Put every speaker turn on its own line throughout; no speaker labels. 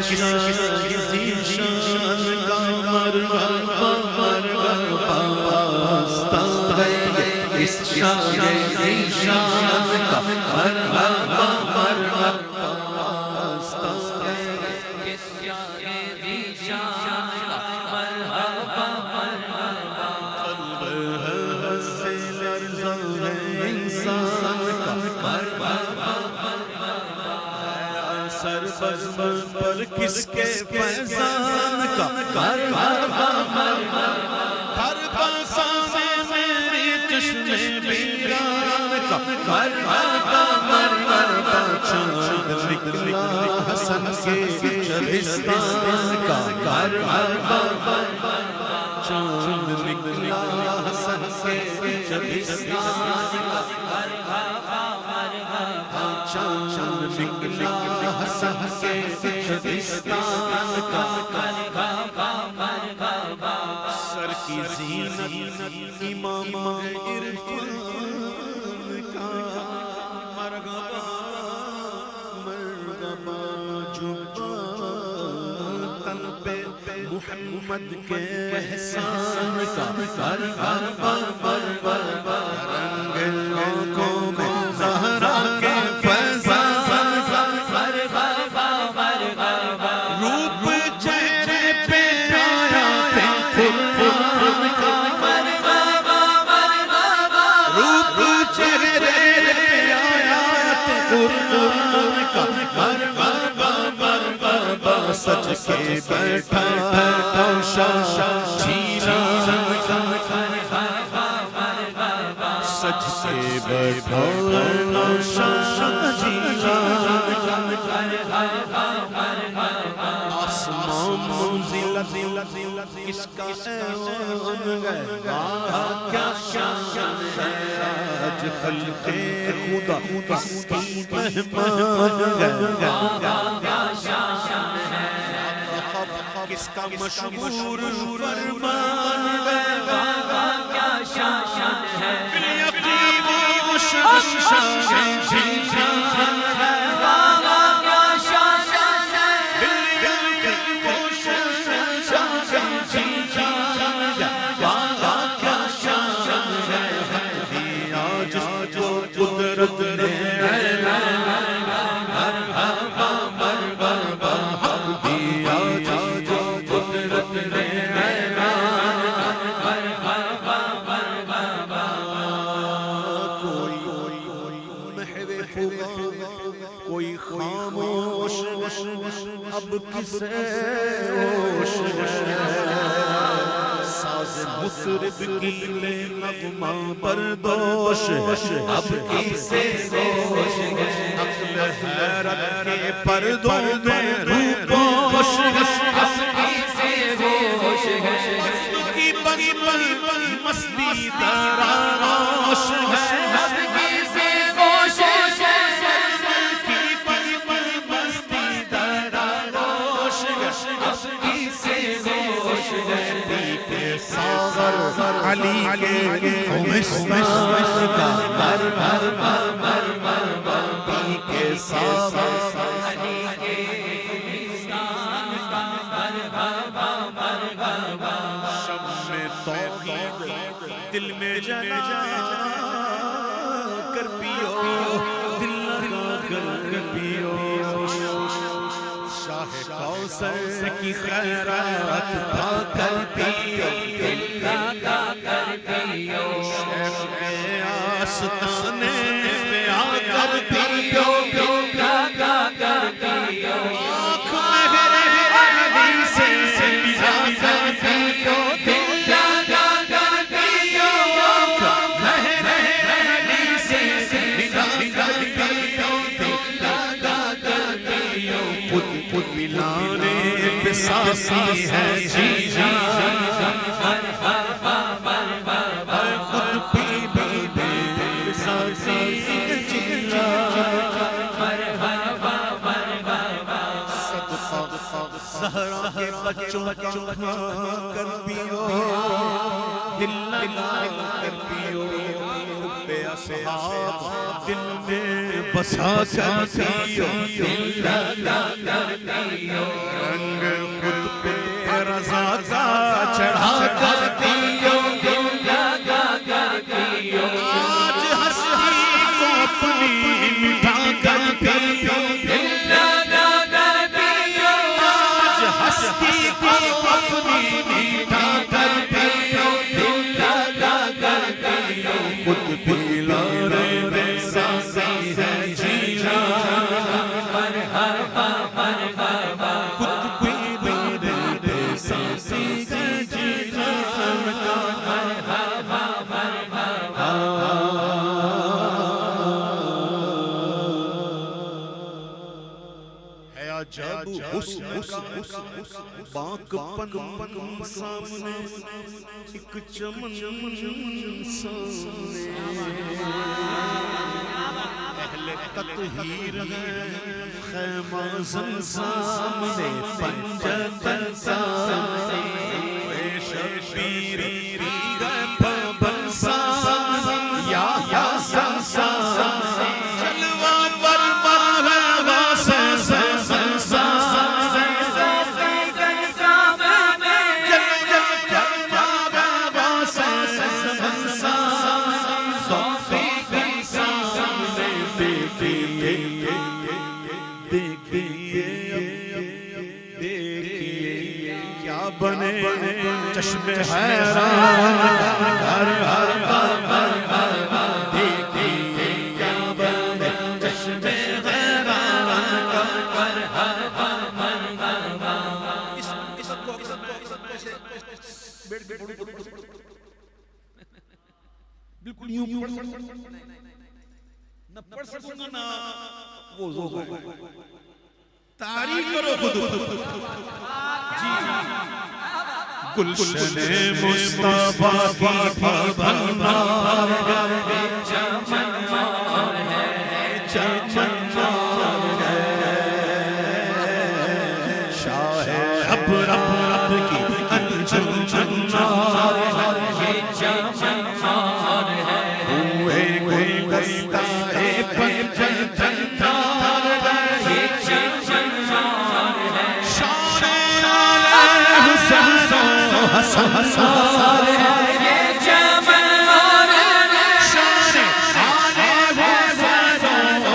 ذیشان کا مرحبا مرحبا واسطہ ہے اس شان ذیشان کا مرحبا مرحبا واسطہ ہے اس شان ذیشان کا مرحبا مرحبا قلب ہے سے لرزا ہے انسان کا مرحبا سر بزم پر کس کے فیضان کا مرحبا مرحبا ہر پاسانے میری چشم بیران کا مرحبا مرحبا چاند نکلا حسن کے شبستان کا مرحبا چاند نکلا حسن کے شبستان کا مرحبا مرحبا چاند نکلا حسن کے شبستان کا مرحبا مرحبا سر کی زینت امام عرفان کا مرحبا مرحبا جبا تن پہ محمد کے احسان کا مرحبا مرحبا رنگ آنکھوں میں زہرا کے فیضان کا مرحبا مرحبا روپ چہرے پہ آیات قرآن کا مرحبا مرحبا روپ چہرے پہ آیات قرآن کا مرحبا مرحبا سج کے بیٹھا ہے توشا جیلان کا مرحبا مرحبا سج کے بیٹھا ہے توشا جیلان کا مرحبا مرحبا آسمان منزل کس کا ایوان ہے کیا شان ہے آج خلق خدا کس کی مہمان ہے کیا شان ہے کس کا مشہور فرمان ہے کیا شان ہے یقین شان جیلان ہے کیا شان ہے قدرت نے مرحبا مرحبا حق دیا جو قدرت نے مرحبا مرحبا کوئی محو خدا کوئی خاموش اب کسے ہوش ساز مطرب کی لے نغمہ بردوش اب کسے ہوش عقل حیرت کے پردوں میں روپوش اب کسے ہوش بزم کی بزم مستی دراروش اب کسے ہوش علی کے خمستان کا مرحبا مرحبا علی کے ساغر علی کے خمستان کا مرحبا مرحبا شمع توحید دل میں جلا کر پیو دل لگا کر پیو شاہ کوثر کی خیرات پا کر پیو دل لگا کر پیو شیخ کے آستانے پہ آ کر پیو دل لگا کر پیو آنکھ مہر علی سے ملا کر پیو دل لگا کر پیو آنکھ مہر علی سے ملا کر پیو دل لگا کر پیو خود ملانے پہ ساسی ہے جی جان مرحبا مرحبا خود پی دے ساسی جی جان مرحبا مرحبا صدقہ زہرا کے بچوں کا کھا کر پیو دل لگا کر پیو اصحاب دل میں بسا کرتی ہو رنگ خود پہ رضا کا چڑھا کرتی ہو آج ہستی کو اپنی مٹھا کرتی ہو آج ہستی کو اپنی مٹھا کرتی ہو خود پیلا رے سازی ہے جینا خود پیلا رے سازی ہے جینا ہے عجب حسن کا باق پن سامنے ایک چمن سامنے اہل تطہیر ہے خیمہ زن سامنے پنجتن سامنے اے شبیر ہے پابن سامنے یا سن سامنے جلوہ ورما ہے واسے بنے چشم حیران ہر ہر دیکھیے کیا بنے چشم حیران بالکل یوں نہ پڑھ سکوں گا نہ وہ تعریف کرو خود گلشن مصطفیٰ کی بھنار ہے چمن ہے شاہ ابرار کی انجم چنار ہے چمن ہے ہوئے گلدستہ پنجن تنار ہے چمن ہے شاہ حسن سار ہے یہ چمن ہے شان آلے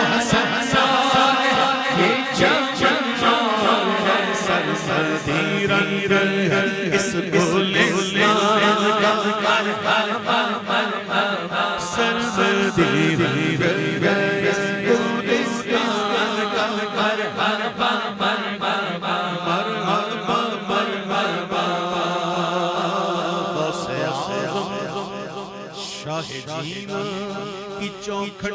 حسن سار ہے یہ چمن ہے سرسدی رنگ ہے اس گلستان کا سرسدی رنگ ہے اس گلستان کا شاہ جینا کی چوکھٹ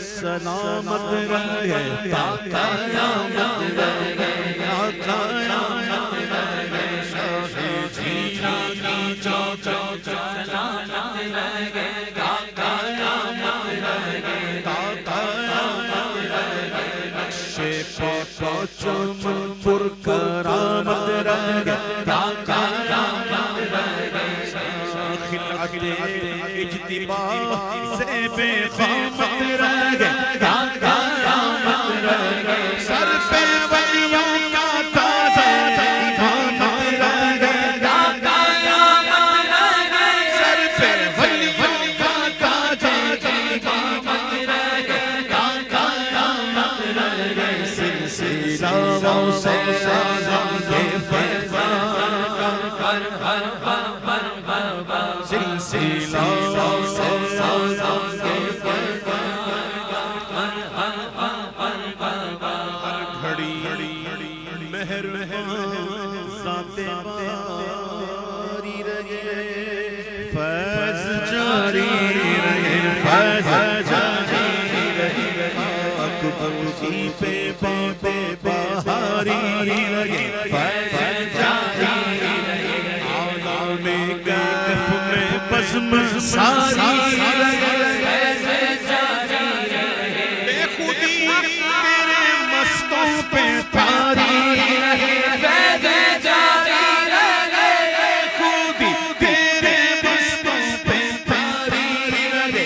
سلامت رہے تا قیامت رہے شاہ جینا کی چوکھٹ سلامت رہے تا قیامت رہے نقش پاکا چمن پر کرامت رہے تا قیامت رہے خلعت اجتباع سے بے خامت رہے تا قیامت رہے سر پہ ولیوں کا تاج امامت رہے تا قیامت رہے سر پہ ولیوں کا تاج امامت رہے تا قیامت رہے سلسلہ غوث اعظم کے فرمان کا سلسلہ غوث اعظم کے فرمان ہر گھڑی مہربان ذات باری رہے فیض جاری رہے فیض جاری رہے اکبر کی پہ باتیں بہاری رہے فیض جاری رہے عالم کیف میں بزم ساری رہے بے خودی تیرے مستوں پہ تاری رہے فیض جاری رہے خودی تیرے مستوں پہ تاری رہے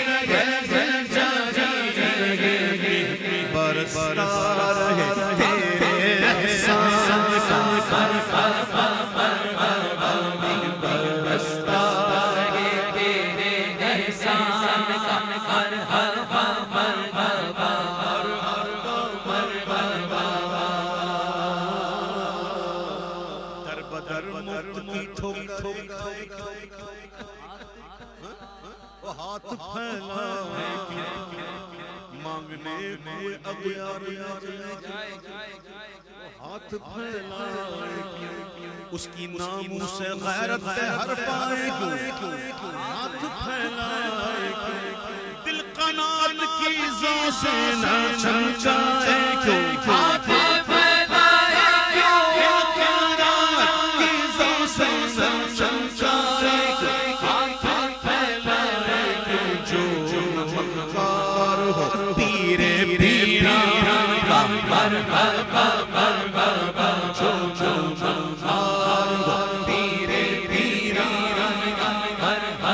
ہاتھ پھیلائے مانگنے کوئی اغیار جائے ہاتھ پھیلائے اس کی ناموس غیرت ہر پائے ہاتھ پھیلائے دل قنات کی زو سے نہ چمچائے ہاتھ پھیلائے دل قنات کی زو سے نہ چمچائے ہاتھ پھیلائے جو نمکار ہو پیرے پیران کا مرحبا مرحبا جو نمکار ہو پیرے پیران کا مرحبا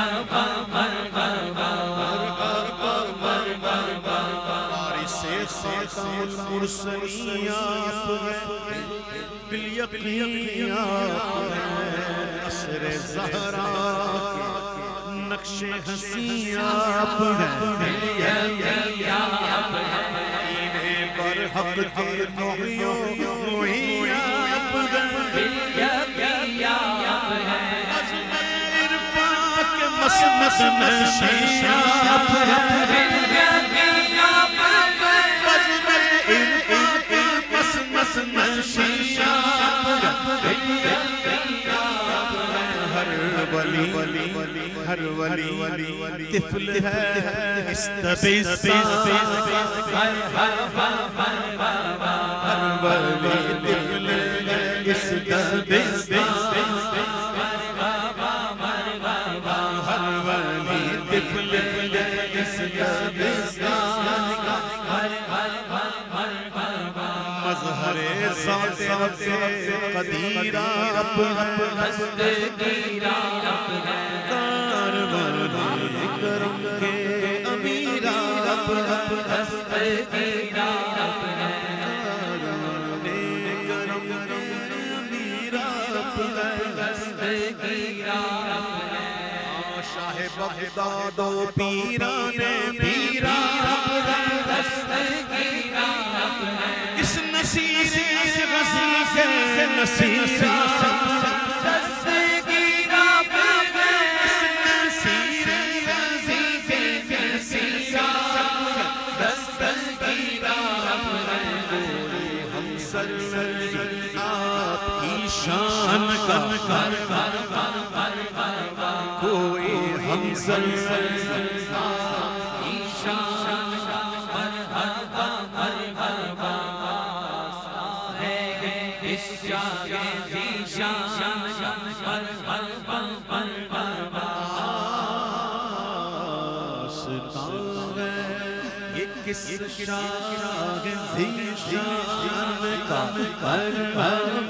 مرحبا وارث خاتم المرسلین آپ ہیں بالیقین آپ ہیں قصر زہرا نقش حسین آپ ہیں بالیقین آپ ہیں دین برحق کے محیوں محیین آپ ہیں بالیقین آپ ہیں عزم عرفان کے مسند نشین آپ ہیں بالیقین آپ ہیں عزم عرفان کے مسند نشین آپ ہیں بالیقین آپ ہیں ہر ولی طفل ہے استبستان ہر ولی طفل ہے استبستان ہر ولی طفل ہے استبستان مظہر ذات رب قدیر آپ دستگیر آپ کارواں کرم کے امیر آپ دستگیر آپ کارواں کرم کے امیر آپ دستگیر آپ شاہ بغداد و پیران آپ دستگیر آپ اس نصیر غزی کے نصیر دستگیر آپ اس نصیر غزی کے نصیر دستگیر آپ ہم سرور آپ کی شان کا کوئی ہم سرور آپ کی شان کا کس شاہ ذی شان کا مرحبا